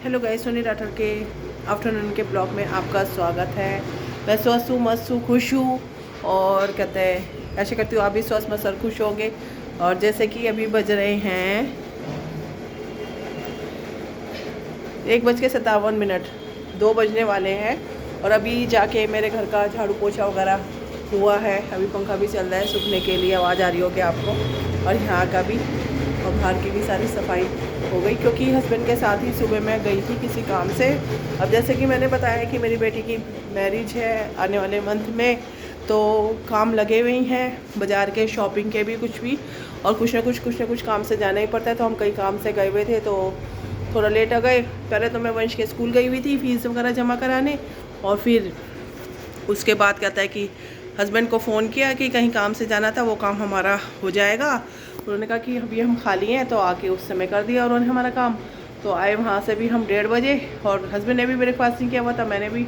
Hello guys, Soni Rathore के afternoon के blog में आपका स्वागत है। मैं स्वस्थ हूँ, मस्त हूँ, खुश हूँ और कहते हैं ऐसे करती हूँ आप भी स्वस्थ मस्त और खुश होंगे। और जैसे कि अभी बज रहे हैं 1:57, 2 बजने वाले हैं और अभी जाके मेरे घर का झाड़ू पोछा वगैरह हुआ है। अभी पंखा भी चल रहा है, सूखने के लिए आवाज़ आ रही होगी आपको, और यहाँ का भी और बाहर की भी सारी सफाई हो गई, क्योंकि हस्बैंड के साथ ही सुबह मैं गई थी किसी काम से। अब जैसे कि मैंने बताया कि मेरी बेटी की मैरिज है आने वाले मंथ में, तो काम लगे हुए हैं बाज़ार के, शॉपिंग के भी कुछ भी, और कुछ ना कुछ काम से जाना ही पड़ता है। तो हम कई काम से गए हुए थे तो थोड़ा लेट आ गए। पहले तो मैं वंश के स्कूल गई हुई थी फीस वगैरह जमा कराने, और फिर उसके बाद कहता है कि हस्बैंड को फ़ोन किया कि कहीं काम से जाना था, वो काम हमारा हो जाएगा। उन्होंने कहा कि अभी हम खाली हैं, तो आके उस समय कर दिया उन्होंने हमारा काम। तो आए वहाँ से भी हम 1:30 बजे, और हस्बैंड ने भी ब्रेकफास्ट नहीं किया हुआ था, मैंने भी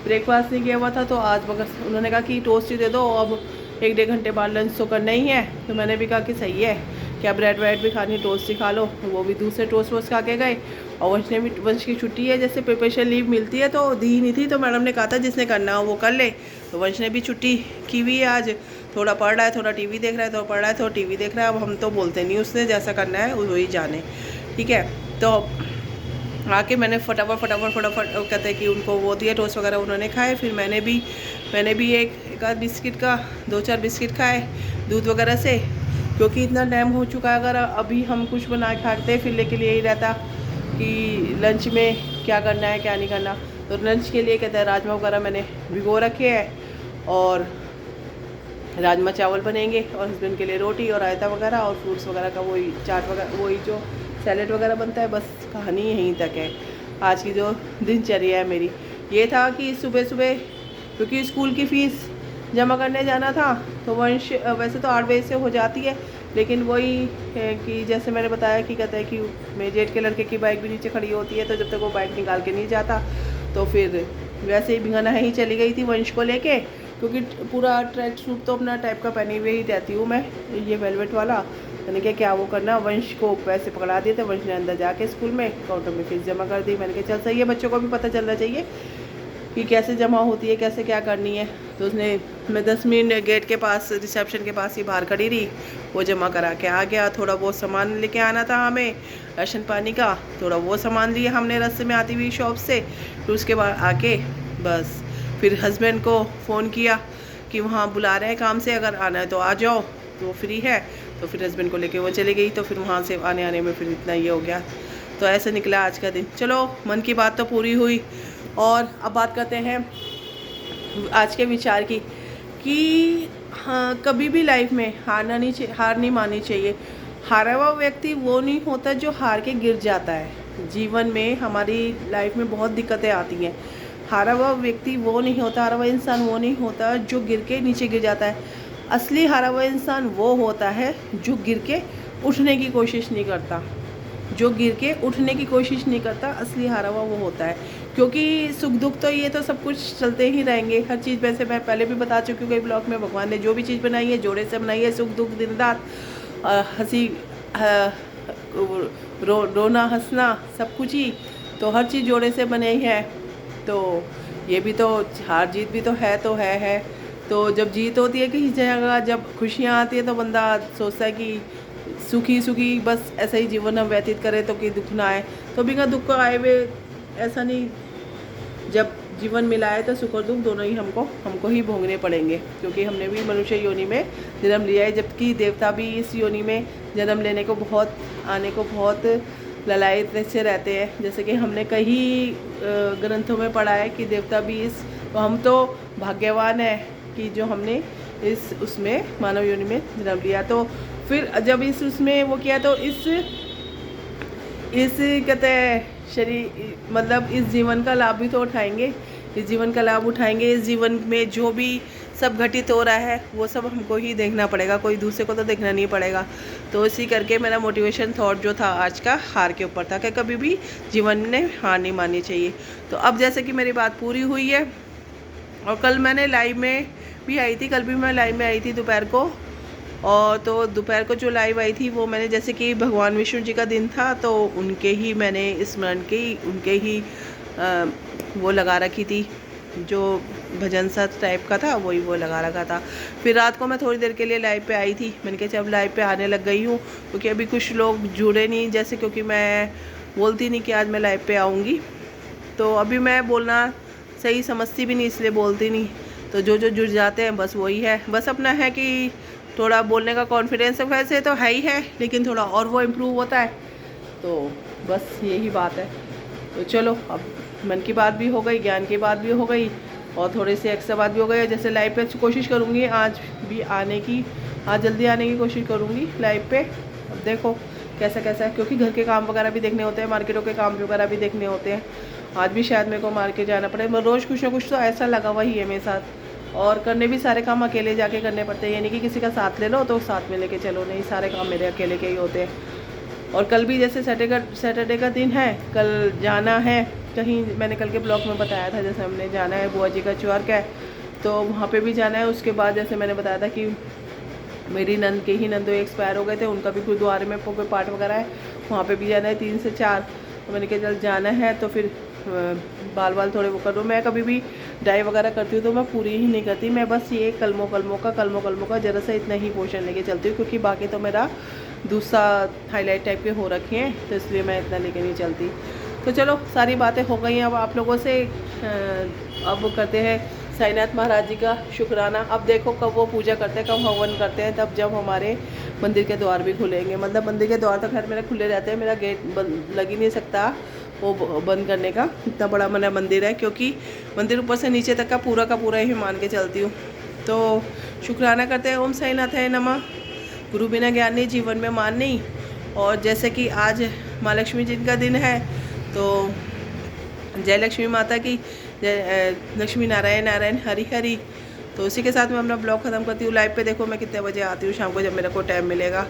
ब्रेकफास्ट नहीं किया हुआ था। तो आज बगर उन्होंने कहा कि टोस्ट ही दे दो, अब 1-1.5 घंटे बाद लंच तो करना ही है। तो मैंने भी कहा कि सही है, क्या ब्रेड व्रेड भी खानी, टोस्ट ही खा लो। वो भी दूसरे टोस्ट वोस्ट खा के गए। और वंश की छुट्टी है, जैसे प्रिपरेशन लीव मिलती है तो दी नहीं थी, तो मैडम ने कहा था जिसने करना हो वो कर ले। तो वंश ने भी छुट्टी की हुई है आज, थोड़ा पढ़ रहा है, थोड़ा टीवी देख रहा है, थोड़ा पढ़ रहा है, थोड़ा टीवी देख रहा है। अब हम तो बोलते नहीं, उसने जैसा करना है वही जाने, ठीक है। तो आके मैंने फटाफट कहते हैं कि उनको वो दिया टोस्ट वगैरह, उन्होंने खाए। फिर मैंने भी एक आध बिस्किट का 2-4 बिस्किट खाए दूध वगैरह से, क्योंकि इतना टाइम हो चुका है। अगर अभी हम कुछ बना के खाते फिर लेके लिए यही रहता कि लंच में क्या करना है क्या नहीं करना। तो लंच के लिए कहते हैं राजमा वगैरह मैंने भिगो रखे हैं, और राजमा चावल बनेंगे, और हस्बैंड के लिए रोटी और रायता वगैरह, और फ्रूट्स वगैरह का वही चाट वगैरह, वही जो सैलेड वगैरह बनता है। बस कहानी यहीं तक है आज की जो दिनचर्या है मेरी। ये था कि सुबह सुबह क्योंकि स्कूल की फ़ीस जमा करने जाना था, तो वंश वैसे तो 8 बजे से हो जाती है, लेकिन वही है कि जैसे मैंने बताया कि कहता है कि मेरे जेठ के लड़के की बाइक भी नीचे खड़ी होती है, तो जब तक वो बाइक निकाल के नहीं जाता, तो फिर वैसे ही भिंगाना ही चली गई थी वंश को लेके। क्योंकि पूरा ट्रैक सूट तो अपना टाइप का पहने हुए ही रहती हूँ मैं, ये वेलवेट वाला। मैंने कहा क्या वो करना, वंश को पैसे पकड़ा दिए थे। वंश ने अंदर जाके स्कूल में काउंटर में फीस जमा कर दी। मैंने कहा चल सही है, बच्चों को भी पता चलना चाहिए कि कैसे जमा होती है, कैसे क्या करनी है। तो उसने, मैं 10 मिनट गेट के पास, रिसेप्शन के पास ही बाहर खड़ी रही, वो जमा करा के आ गया। थोड़ा बहुत सामान लेके आना था हमें, राशन पानी का, थोड़ा वो सामान लिया हमने रास्ते में आती हुई शॉप से। फिर उसके बाद आके बस फिर हस्बैंड को फ़ोन किया कि वहाँ बुला रहे हैं काम से, अगर आना है तो आ जाओ, तो वो फ्री है। तो फिर हस्बैंड को लेके वो चली गई, तो फिर वहाँ से आने में फिर इतना ये हो गया। तो ऐसे निकला आज का दिन। चलो, मन की बात तो पूरी हुई, और अब बात करते हैं आज के विचार की, कि हाँ, कभी भी लाइफ में हार नहीं माननी चाहिए। हारा हुआ व्यक्ति वो नहीं होता जो हार के गिर जाता है। जीवन में हमारी लाइफ में बहुत दिक्कतें आती हैं। हारा हुआ व्यक्ति वो नहीं होता, हारा हुआ इंसान वो नहीं होता जो गिर के नीचे गिर जाता है। असली हारा हुआ इंसान वो होता है जो गिर के उठने की कोशिश नहीं करता। जो गिर के उठने की कोशिश नहीं करता, असली हारा हुआ वो होता है। क्योंकि सुख दुख तो ये तो सब कुछ चलते ही रहेंगे, हर चीज़। वैसे मैं पहले भी बता चुकी हूँ कई ब्लॉग में, भगवान ने जो भी चीज़ बनाई है जोड़े से बनाई है। सुख दुख दिन रात, हंसी, रोना हंसना, सब कुछ ही तो हर चीज़ जोड़े से बने ही है। तो ये भी तो हार जीत भी तो है। तो जब जीत होती है किसी जगह, जब खुशियाँ आती है, तो बंदा सोचता है कि सुखी बस ऐसा ही जीवन हम व्यतीत करें, तो कि दुख ना आए। तो बिना दुख को आए हुए ऐसा नहीं, जब जीवन मिला है तो सुख और दुख दोनों ही हमको ही भोगने पड़ेंगे, क्योंकि हमने भी मनुष्य योनि में जन्म लिया है। जबकि देवता भी इस योनि में जन्म लेने को आने को बहुत ललायत से रहते हैं। जैसे कि हमने कई ग्रंथों में पढ़ा है कि देवता भी तो हम तो भाग्यवान है कि जो हमने उसमें मानव योनि में जन्म लिया। तो फिर जब उसमें वो किया, तो इस कहते हैं शरीर, मतलब इस जीवन का लाभ भी तो उठाएंगे। इस जीवन का लाभ उठाएंगे। इस जीवन में जो भी सब घटित हो रहा है वो सब हमको ही देखना पड़ेगा, कोई दूसरे को तो देखना नहीं पड़ेगा। तो इसी करके मेरा मोटिवेशन थॉट जो था आज का हार के ऊपर था, कि कभी भी जीवन में हार नहीं माननी चाहिए। तो अब जैसे कि मेरी बात पूरी हुई है, और कल मैंने लाइव में भी आई थी, कल भी मैं लाइव में आई थी दोपहर को, और तो दोपहर को जो लाइव आई थी वो मैंने, जैसे कि भगवान विष्णु जी का दिन था तो उनके ही मैंने स्मरण की, उनके ही वो लगा रखी थी, जो भजन सा टाइप का था वही वो लगा रखा था। फिर रात को मैं थोड़ी देर के लिए लाइव पे आई थी, मैंने कहा जब लाइव पे आने लग गई हूँ, क्योंकि अभी कुछ लोग जुड़े नहीं, जैसे क्योंकि मैं बोलती नहीं कि आज मैं लाइव पे आऊँगी, तो अभी मैं बोलना सही समझती भी नहीं, इसलिए बोलती नहीं। तो जो जो जुड़ जाते हैं बस वही है, बस अपना है कि थोड़ा बोलने का कॉन्फिडेंस वैसे तो है ही है, लेकिन थोड़ा और वो इम्प्रूव होता है, तो बस यही बात है। तो चलो, अब मन की बात भी हो गई, ज्ञान की बात भी हो गई, और थोड़ी सी एक्स्ट्रा बात भी हो गई। जैसे लाइव पे कोशिश करूँगी आज भी आने की, आज जल्दी आने की कोशिश करूँगी लाइव पे। अब देखो कैसा कैसा है, क्योंकि घर के काम वगैरह भी देखने होते हैं, मार्केटों के काम वगैरह भी देखने होते हैं। आज भी शायद मेरे को मार्केट जाना पड़े, मैं रोज़ कुछ ना कुछ तो ऐसा लगा हुआ ही है मेरे साथ, और करने भी सारे काम अकेले जाके करने पड़ते हैं, यानी कि किसी का साथ ले लो तो साथ में लेके चलो, नहीं सारे काम मेरे अकेले के ही होते हैं। और कल भी जैसे सैटरडे का दिन है, कल जाना है कहीं, मैंने कल के ब्लॉग में बताया था, जैसे हमने जाना है बुआ जी का च्वार्क है तो वहाँ पे भी जाना है। उसके बाद जैसे मैंने बताया था कि मेरी नंद के ही नंदोई एक्सपायर हो गए थे, उनका भी गुरुद्वारे में पाठ वगैरह है, वहाँ पे भी जाना है 3 से 4। तो मैंने कहा जल जाना है तो फिर बाल थोड़े वो कर दूँ। मैं कभी भी डाई वगैरह करती हूँ तो मैं पूरी ही नहीं करती, मैं बस ये कलमों का ज़रा सा इतना ही पोर्शन लेके चलती हूँ, क्योंकि बाकी तो मेरा दूसरा हाईलाइट टाइप के हो रखे हैं, तो इसलिए मैं इतना लेके नहीं चलती। तो चलो, सारी बातें हो गई हैं अब आप लोगों से। अब करते हैं साईनाथ महाराज जी का शुक्राना। अब देखो कब वो पूजा करते हैं, कब हवन करते हैं, तब जब हमारे मंदिर के द्वार भी खुलेंगे। मतलब मंदिर के द्वार तो खैर मेरे खुले रहते हैं, मेरा गेट बंद लग ही नहीं सकता वो बंद करने का, इतना बड़ा मेरा मंदिर है, क्योंकि मंदिर ऊपर से नीचे तक का पूरा ही मान के चलती हूँ। तो शुक्राना करते हैं। ओम साईनाथाय नमः। गुरु बिना ज्ञान नहीं, जीवन में मान नहीं। और जैसे कि आज माँ लक्ष्मी जी का दिन है, तो जय लक्ष्मी माता की, जय लक्ष्मी नारायण नारायण हरि हरि। तो उसी के साथ मैं अपना ब्लॉग ख़त्म करती हूँ। लाइव पे देखो मैं कितने बजे आती हूँ शाम को, जब मेरे को टाइम मिलेगा।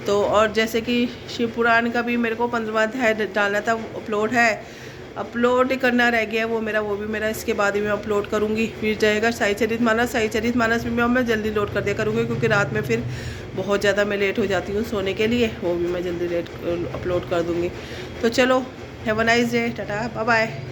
तो और जैसे कि शिव पुराण का भी मेरे को 15वां अध्याय डालना था, अपलोड करना रह गया वो भी मेरा इसके बाद ही मैं अपलोड करूँगी। फिर जाएगा साई चरित मानस भी मैं जल्दी लोड कर दिया करूँगी, क्योंकि रात में फिर बहुत ज़्यादा मैं लेट हो जाती हूँ सोने के लिए, वो भी मैं जल्दी अपलोड कर दूँगी। तो चलो, have a nice day, tata bye bye.